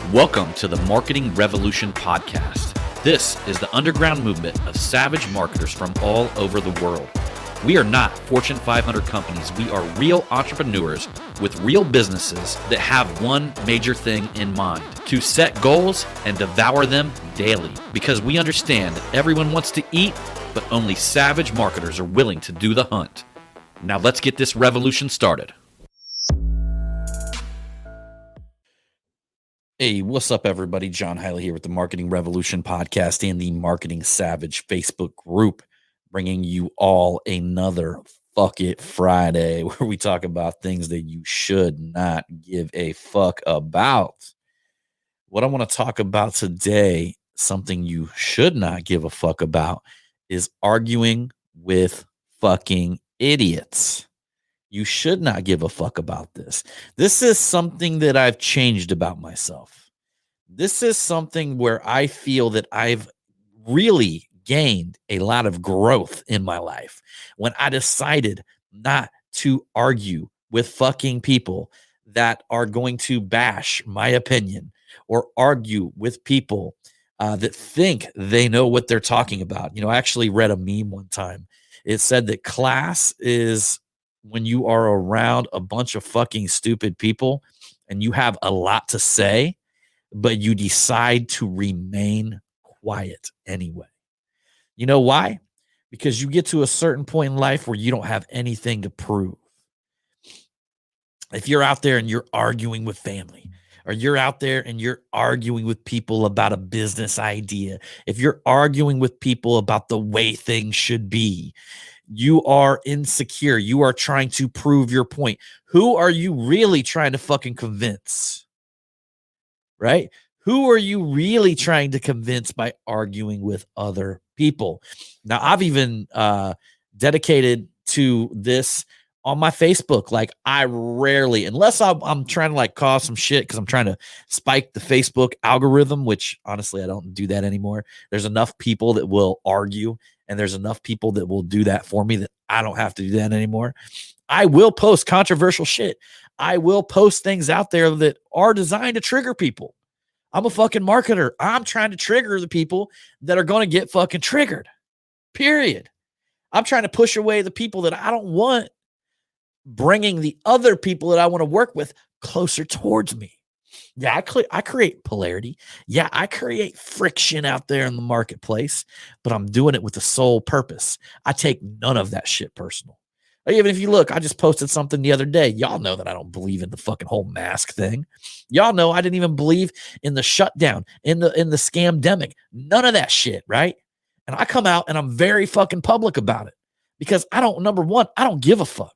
Welcome to the Marketing Revolution Podcast. This is the underground movement of savage marketers from all over the world. We are not Fortune 500 companies. We are real entrepreneurs with real businesses that have one major thing in mind: to set goals and devour them daily. Because we understand that everyone wants to eat, but only savage marketers are willing to do the hunt. Now let's get this revolution started. Hey, what's up, everybody? John Hiley here with the Marketing Revolution Podcast and the Marketing Savage Facebook group, bringing you all another Fuck It Friday, where we talk about things that you should not give a fuck about. What I want to talk about today, something you should not give a fuck about, is arguing with fucking idiots. You should not give a fuck about this. This is something that I've changed about myself. This is something where I feel that I've really gained a lot of growth in my life when I decided not to argue with fucking people that are going to bash my opinion or argue with people that think they know what they're talking about. You know, I actually read a meme one time. It said that class is when you are around a bunch of fucking stupid people and you have a lot to say, but you decide to remain quiet anyway. You know why? Because you get to a certain point in life where you don't have anything to prove. If you're out there and you're arguing with family, or you're out there and you're arguing with people about a business idea, if you're arguing with people about the way things should be, you are insecure. You are trying to prove your point. Who are you really trying to fucking convince? Right? Who are you really trying to convince by arguing with other people? Now, I've even dedicated to this on my Facebook. Like, I rarely, unless I'm trying to like cause some shit because I'm trying to spike the Facebook algorithm, which honestly, I don't do that anymore. There's enough people that will argue, and there's enough people that will do that for me that I don't have to do that anymore. I will post controversial shit. I will post things out there that are designed to trigger people. I'm a fucking marketer. I'm trying to trigger the people that are going to get fucking triggered. Period. I'm trying to push away the people that I don't want, bringing the other people that I want to work with closer towards me. Yeah, I create polarity. Yeah, I create friction out there in the marketplace, but I'm doing it with the sole purpose. I take none of that shit personal. Even if you look, I just posted something the other day. Y'all know that I don't believe in the fucking whole mask thing. Y'all know I didn't even believe in the shutdown, in the scamdemic. None of that shit, right? And I come out and I'm very fucking public about it because number one, I don't give a fuck.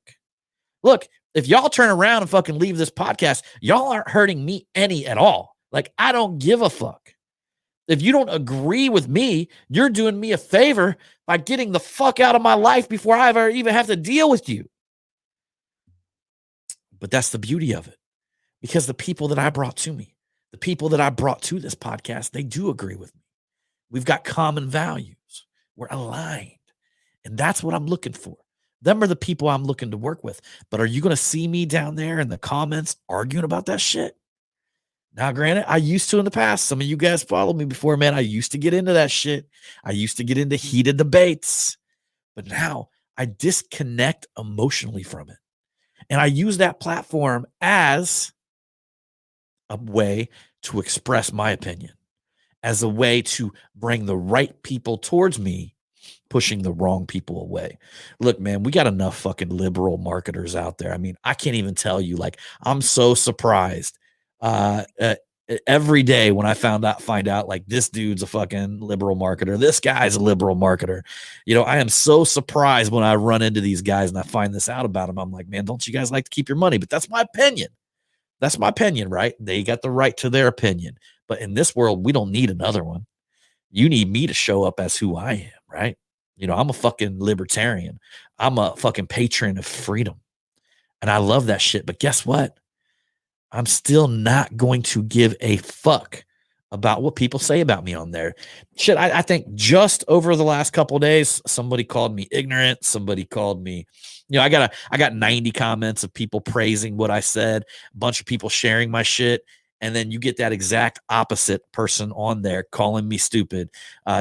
Look, if y'all turn around and fucking leave this podcast, y'all aren't hurting me any at all. Like, I don't give a fuck. If you don't agree with me, you're doing me a favor by getting the fuck out of my life before I ever even have to deal with you. But that's the beauty of it. Because the people that I brought to me, the people that I brought to this podcast, they do agree with me. We've got common values. We're aligned. And that's what I'm looking for. Them are the people I'm looking to work with. But are you going to see me down there in the comments arguing about that shit? Now, granted, I used to in the past. Some of you guys followed me before, man. I used to get into that shit. I used to get into heated debates. But now I disconnect emotionally from it. And I use that platform as a way to express my opinion, as a way to bring the right people towards me, pushing the wrong people away. Look, man, we got enough fucking liberal marketers out there. I mean, I can't even tell you, like, I'm so surprised every day when I find out like this dude's a fucking liberal marketer. This guy's a liberal marketer. You know, I am so surprised when I run into these guys and I find this out about them. I'm like, man, don't you guys like to keep your money? But that's my opinion. That's my opinion, right? They got the right to their opinion. But in this world, we don't need another one. You need me to show up as who I am, right? You know, I'm a fucking libertarian. I'm a fucking patron of freedom. And I love that shit. But guess what? I'm still not going to give a fuck about what people say about me on there. Shit, I think just over the last couple of days, somebody called me ignorant. Somebody called me, you know, I got 90 comments of people praising what I said, a bunch of people sharing my shit. And then you get that exact opposite person on there calling me stupid,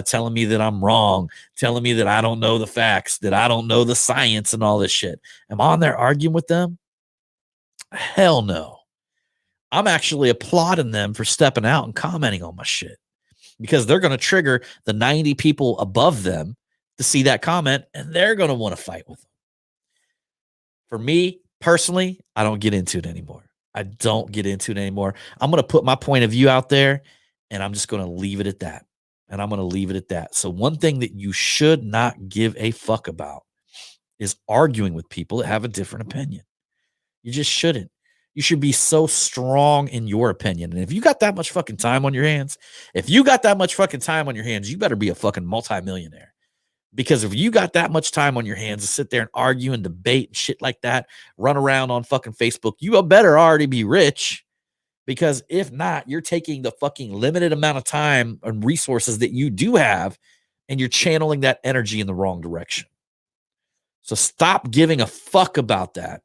telling me that I'm wrong, telling me that I don't know the facts, that I don't know the science and all this shit. Am I on there arguing with them? Hell no. I'm actually applauding them for stepping out and commenting on my shit because they're going to trigger the 90 people above them to see that comment and they're going to want to fight with them. For me personally, I don't get into it anymore. I don't get into it anymore. I'm going to put my point of view out there and I'm just going to leave it at that. And I'm going to leave it at that. So, one thing that you should not give a fuck about is arguing with people that have a different opinion. You just shouldn't. You should be so strong in your opinion. And if you got that much fucking time on your hands, you better be a fucking multimillionaire. Because if you got that much time on your hands to sit there and argue and debate and shit like that, run around on fucking Facebook, you better already be rich. Because if not, you're taking the fucking limited amount of time and resources that you do have, and you're channeling that energy in the wrong direction. So stop giving a fuck about that.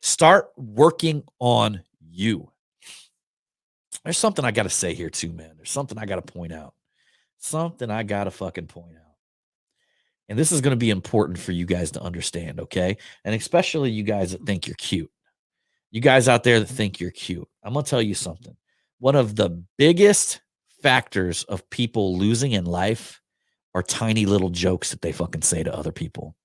Start working on you. There's something I got to say here too, man. There's something I got to point out. Something I got to fucking point out. And this is going to be important for you guys to understand, okay? And especially you guys that think you're cute. You guys out there that think you're cute. I'm going to tell you something. One of the biggest factors of people losing in life are tiny little jokes that they fucking say to other people.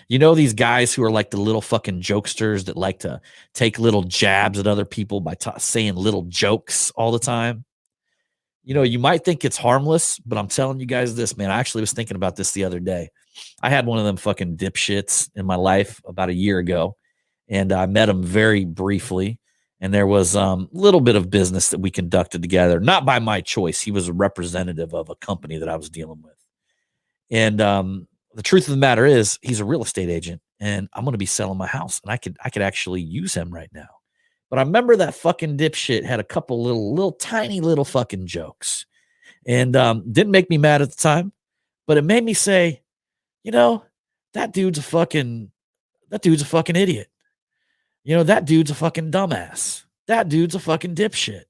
You know, these guys who are like the little fucking jokesters that like to take little jabs at other people by saying little jokes all the time. You know, you might think it's harmless, but I'm telling you guys this, man. I actually was thinking about this the other day. I had one of them fucking dipshits in my life about a year ago, and I met him very briefly. And there was a little bit of business that we conducted together, not by my choice. He was a representative of a company that I was dealing with. And the truth of the matter is, he's a real estate agent, and I'm going to be selling my house, and I could actually use him right now. But I remember that fucking dipshit had a couple little tiny little fucking jokes, and didn't make me mad at the time, but it made me say, you know, that dude's a fucking idiot. You know, that dude's a fucking dumbass. That dude's a fucking dipshit.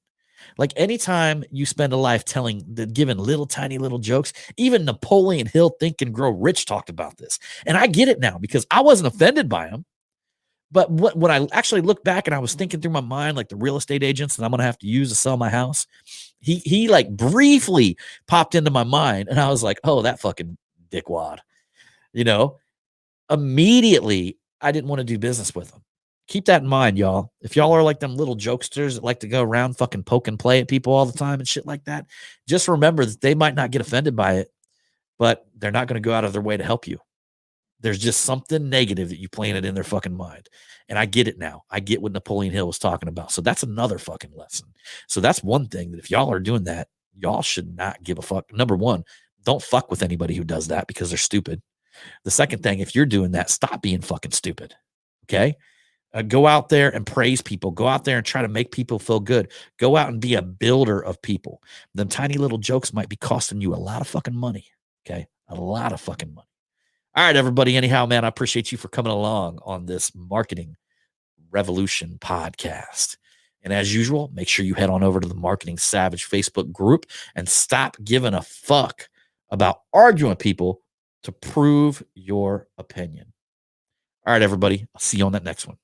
Like anytime you spend a life giving little tiny little jokes, even Napoleon Hill, Think and Grow Rich talked about this. And I get it now because I wasn't offended by him. But when I actually look back and I was thinking through my mind, like the real estate agents that I'm going to have to use to sell my house, he like briefly popped into my mind. And I was like, oh, that fucking dickwad, you know, immediately I didn't want to do business with him. Keep that in mind, y'all. If y'all are like them little jokesters that like to go around fucking poke and play at people all the time and shit like that, just remember that they might not get offended by it, but they're not going to go out of their way to help you. There's just something negative that you planted in their fucking mind. And I get it now. I get what Napoleon Hill was talking about. So that's another fucking lesson. So that's one thing that if y'all are doing that, y'all should not give a fuck. Number one, don't fuck with anybody who does that because they're stupid. The second thing, if you're doing that, stop being fucking stupid. Okay? Go out there and praise people. Go out there and try to make people feel good. Go out and be a builder of people. Them tiny little jokes might be costing you a lot of fucking money. Okay? A lot of fucking money. All right, everybody. Anyhow, man, I appreciate you for coming along on this Marketing Revolution podcast. And as usual, make sure you head on over to the Marketing Savage Facebook group and stop giving a fuck about arguing with people to prove your opinion. All right, everybody. I'll see you on that next one.